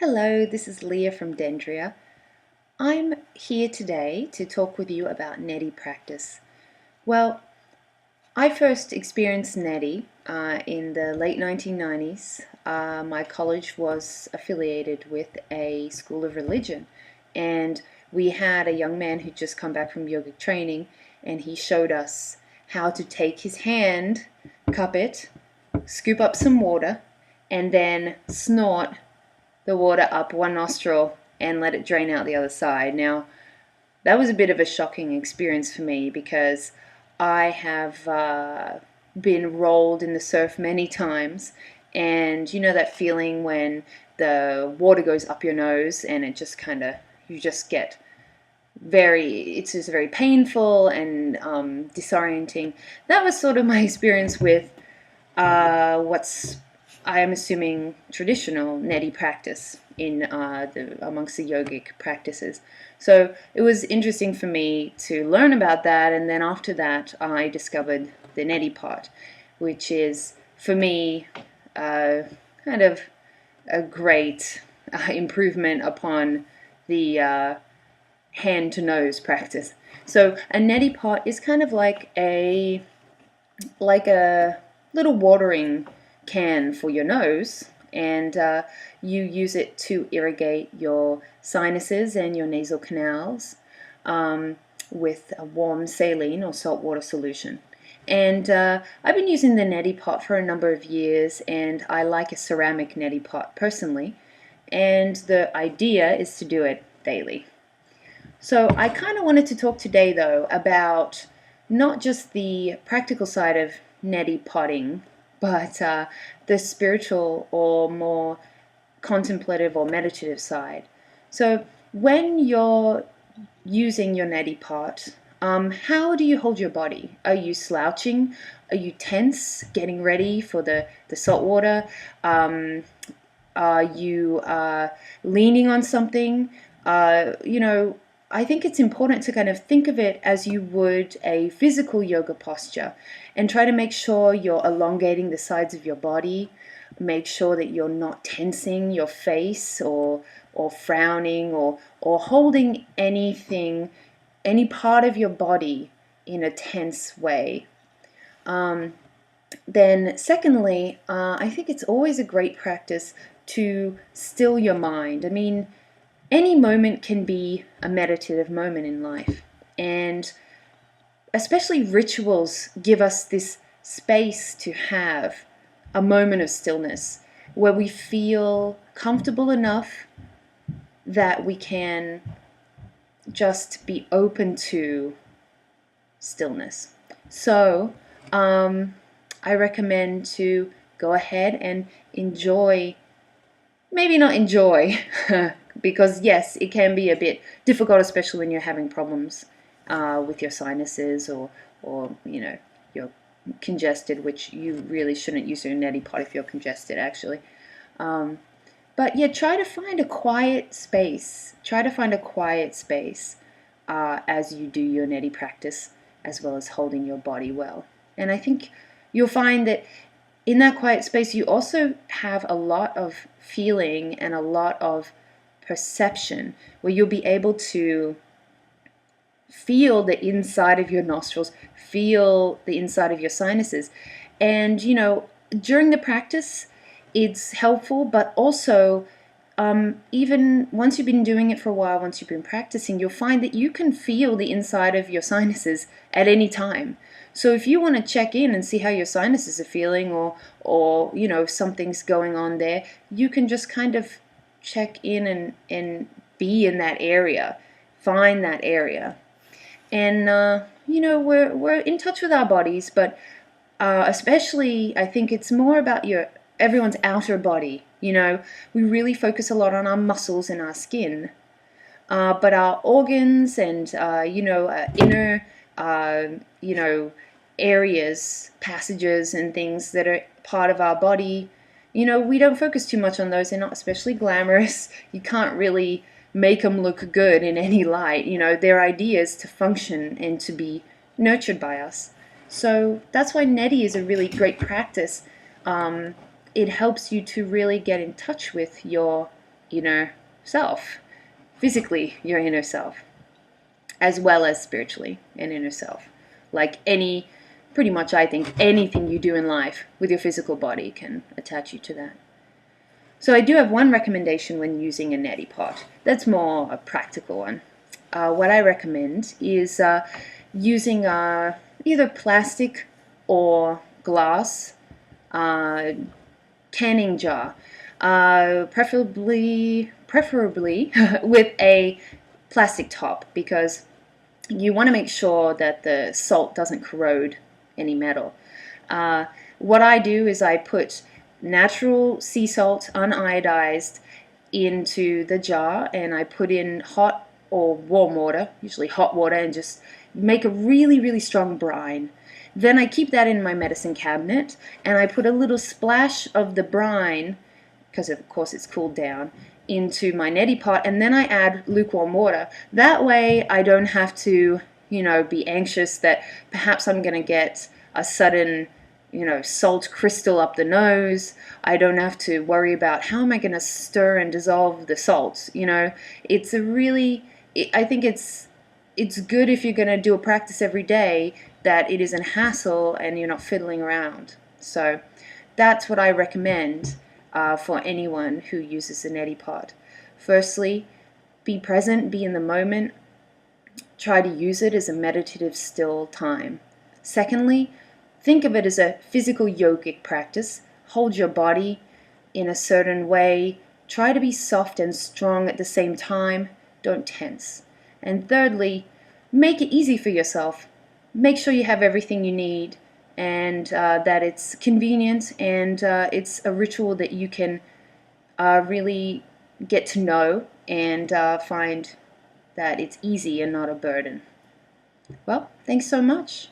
Hello, this is Leah from Dendria. I'm here today to talk with you about Neti Practice. Well, I first experienced Neti in the late 1990s. My college was affiliated with a school of religion, and we had a young man who'd just come back from yogic training, and he showed us how to take his hand, cup it, scoop up some water, and then snort the water up one nostril and let it drain out the other side. Now, that was a bit of a shocking experience for me because I have been rolled in the surf many times, and you know that feeling when the water goes up your nose and it just you just get it's just very painful and disorienting. That was sort of my experience with what's I am assuming traditional Neti practice in amongst the yogic practices. So it was interesting for me to learn about that, and then after that I discovered the Neti part, which is for me kind of a great improvement upon the hand to nose practice. So a Neti pot is kind of like a little watering can for your nose, and you use it to irrigate your sinuses and your nasal canals with a warm saline or saltwater solution. And I've been using the Neti pot for a number of years, and I like a ceramic Neti pot personally, and the idea is to do it daily. So I kind of wanted to talk today though about not just the practical side of Neti potting, but the spiritual or more contemplative or meditative side. So when you're using your Neti pot, how do you hold your body? Are you slouching? Are you tense, getting ready for the salt water? Are you leaning on something? I think it's important to kind of think of it as you would a physical yoga posture, and try to make sure you're elongating the sides of your body. Make sure that you're not tensing your face or frowning or holding anything, any part of your body in a tense way. Then secondly, I think it's always a great practice to still your mind. I mean, any moment can be a meditative moment in life, and especially rituals give us this space to have a moment of stillness where we feel comfortable enough that we can just be open to stillness. So I recommend to go ahead and enjoy, maybe not enjoy, because yes, it can be a bit difficult, especially when you're having problems with your sinuses or you're congested, which you really shouldn't use your Neti pot if you're congested, actually. But yeah, try to find a quiet space. As you do your Neti practice, as well as holding your body well. And I think you'll find that in that quiet space, you also have a lot of feeling and a lot of perception, where you'll be able to feel the inside of your nostrils, feel the inside of your sinuses. And during the practice it's helpful, but also even once you've been doing it for a while, once you've been practicing, you'll find that you can feel the inside of your sinuses at any time. So if you want to check in and see how your sinuses are feeling, or if something's going on there, you can just kind of check in and be in that area, find that area. And we're in touch with our bodies, but especially I think it's more about everyone's outer body. We really focus a lot on our muscles and our skin, but our organs and inner areas, passages and things that are part of our body, we don't focus too much on those. They're not especially glamorous. You can't really make them look good in any light. They're ideas to function and to be nurtured by us. So that's why Neti is a really great practice. It helps you to really get in touch with your inner self, physically your inner self, as well as spiritually an inner self. Like pretty much I think anything you do in life with your physical body can attach you to that. So I do have one recommendation when using a neti pot. That's more a practical one. What I recommend is using either plastic or glass canning jar, preferably with a plastic top, because you want to make sure that the salt doesn't corrode any metal. What I do is I put natural sea salt, uniodized, into the jar, and I put in hot or warm water, usually hot water, and just make a really, really strong brine. Then I keep that in my medicine cabinet, and I put a little splash of the brine, because of course it's cooled down, into my neti pot, and then I add lukewarm water. That way I don't have to, be anxious that perhaps I'm going to get a sudden, salt crystal up the nose. I don't have to worry about how am I going to stir and dissolve the salt. It's I think it's good if you're going to do a practice every day that it isn't hassle and you're not fiddling around. So that's what I recommend for anyone who uses a neti pot. Firstly, be present, be in the moment. Try to use it as a meditative still time. Secondly, think of it as a physical yogic practice. Hold your body in a certain way. Try to be soft and strong at the same time. Don't tense. And thirdly, make it easy for yourself. Make sure you have everything you need, and that it's convenient, and it's a ritual that you can really get to know and find that it's easy and not a burden. Well, thanks so much.